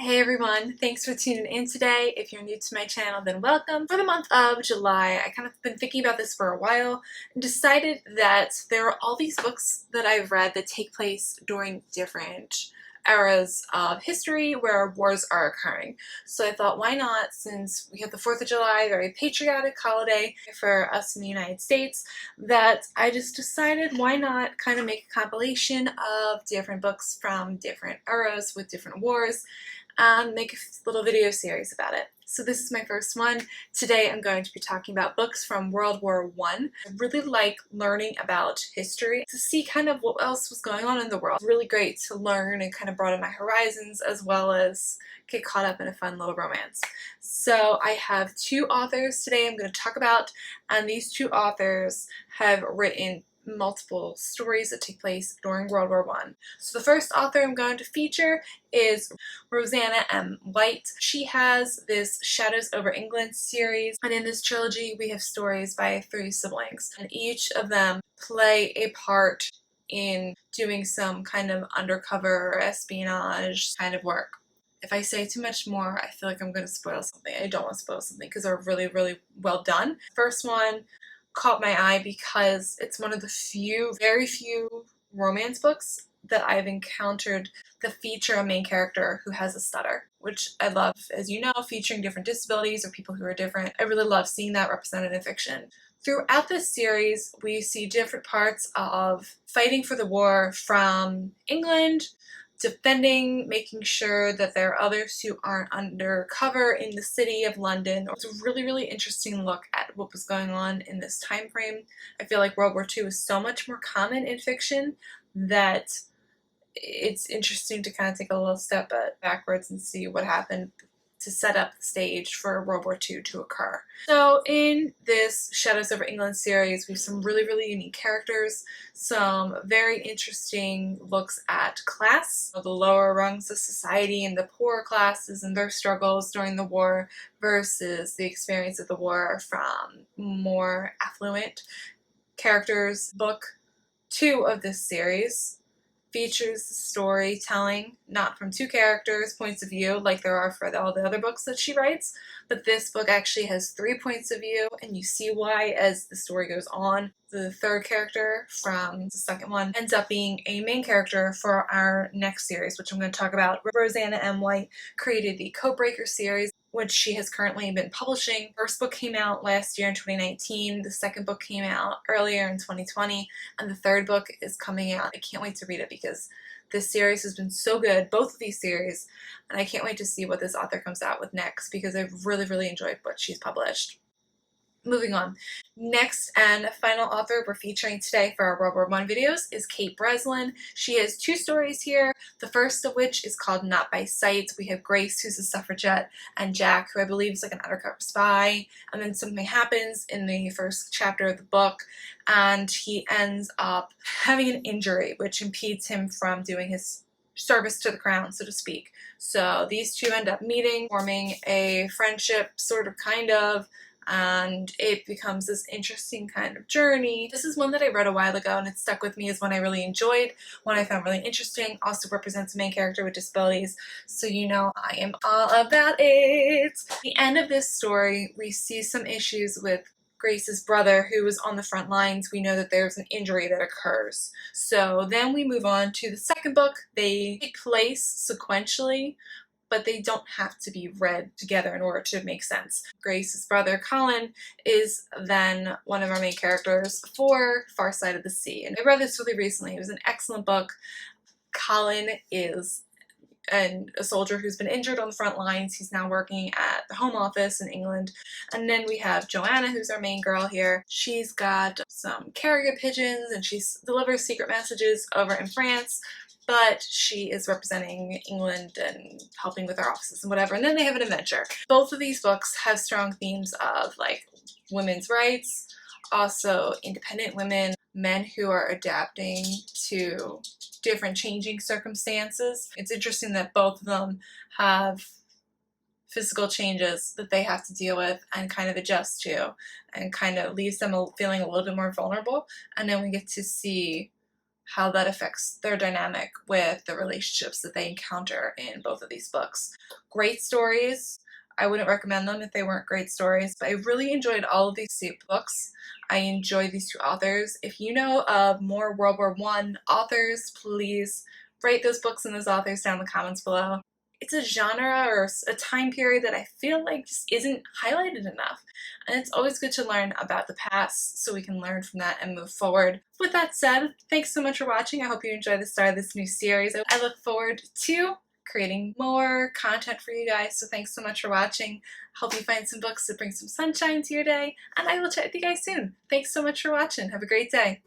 Hey everyone, thanks for tuning in today. If you're new to my channel, then welcome. For the month of July, I kind of been thinking about this for a while and decided that there are all these books that I've read that take place during different eras of history where wars are occurring. So I thought, why not, since we have the 4th of July, very patriotic holiday for us in the United States, that I just decided why not kind of make a compilation of different books from different eras with different wars and make a little video series about it. So this is my first one. Today I'm going to be talking about books from World War I. I really like learning about history to see kind of what else was going on in the world. It's really great to learn and kind of broaden my horizons as well as get caught up in a fun little romance. So I have two authors today I'm going to talk about, and these two authors have written multiple stories that take place during World War I. So the first author I'm going to feature is Rosanna White. She has this Shadows Over England series, and in this trilogy we have stories by three siblings, and each of them play a part in doing some kind of undercover espionage kind of work. If I say too much more, I feel like I'm going to spoil something. I don't want to spoil something because they're really, really well done. First one caught my eye because it's one of the very few romance books that I've encountered that feature a main character who has a stutter, which I love, as you know, featuring different disabilities or people who are different. I really love seeing that represented in fiction. Throughout this series, we see different parts of fighting for the war, from England, defending, making sure that there are others who aren't undercover in the city of London. It's a really, really interesting look at what was going on in this time frame. I feel like World War II is so much more common in fiction that it's interesting to kind of take a little step backwards and see what happened to set up the stage for World War II to occur. So in this Shadows Over England series, we have some really, really unique characters, some very interesting looks at class, the lower rungs of society and the poorer classes and their struggles during the war versus the experience of the war from more affluent characters. Book 2 of this series features storytelling not from two characters' points of view like there are for all the other books that she writes, but this book actually has 3 points of view, and you see why as the story goes on. The third character from the second one ends up being a main character for our next series, which I'm going to talk about. Rosanna White created the Codebreaker series, which she has currently been publishing. First book came out last year in 2019, the second book came out earlier in 2020, and the third book is coming out. I can't wait to read it because this series has been so good, both of these series, and I can't wait to see what this author comes out with next because I've really, really enjoyed what she's published. Moving on. Next and final author we're featuring today for our World War I videos is Breslin. She has 2 stories here, the first of which is called Not by Sight. We have Grace, who's a suffragette, and Jack, who I believe is like an undercover spy, and then something happens in the first chapter of the book and he ends up having an injury which impedes him from doing his service to the crown, so to speak. So these two end up meeting, forming a friendship, sort of, kind of, and it becomes this interesting kind of journey. This is one that I read a while ago and it stuck with me as one I really enjoyed, one I found really interesting, also represents a main character with disabilities, so you know I am all about it. At the end of this story, we see some issues with Grace's brother, who was on the front lines. We know that there's an injury that occurs. So then we move on to the second book. They take place sequentially, but they don't have to be read together in order to make sense. Grace's brother, Colin, is then one of our main characters for Far Side of the Sea. And I read this really recently. It was an excellent book. Colin is a soldier who's been injured on the front lines. He's now working at the Home Office in England. And then we have Joanna, who's our main girl here. She's got some carrier pigeons and she delivers secret messages over in France, but she is representing England and helping with our offices and whatever. And then they have an adventure. Both of these books have strong themes of like women's rights, also independent women, men who are adapting to different changing circumstances. It's interesting that both of them have physical changes that they have to deal with and kind of adjust to, and kind of leaves them feeling a little bit more vulnerable. And then we get to see how that affects their dynamic with the relationships that they encounter in both of these books. Great stories. I wouldn't recommend them if they weren't great stories, but I really enjoyed all of these two books. I enjoy these two authors. If you know of more World War I authors, please write those books and those authors down in the comments below. It's a genre or a time period that I feel like just isn't highlighted enough. And it's always good to learn about the past so we can learn from that and move forward. With that said, thanks so much for watching. I hope you enjoyed the start of this new series. I look forward to creating more content for you guys, so thanks so much for watching. Hope you find some books that bring some sunshine to your day, and I will chat with you guys soon. Thanks so much for watching. Have a great day.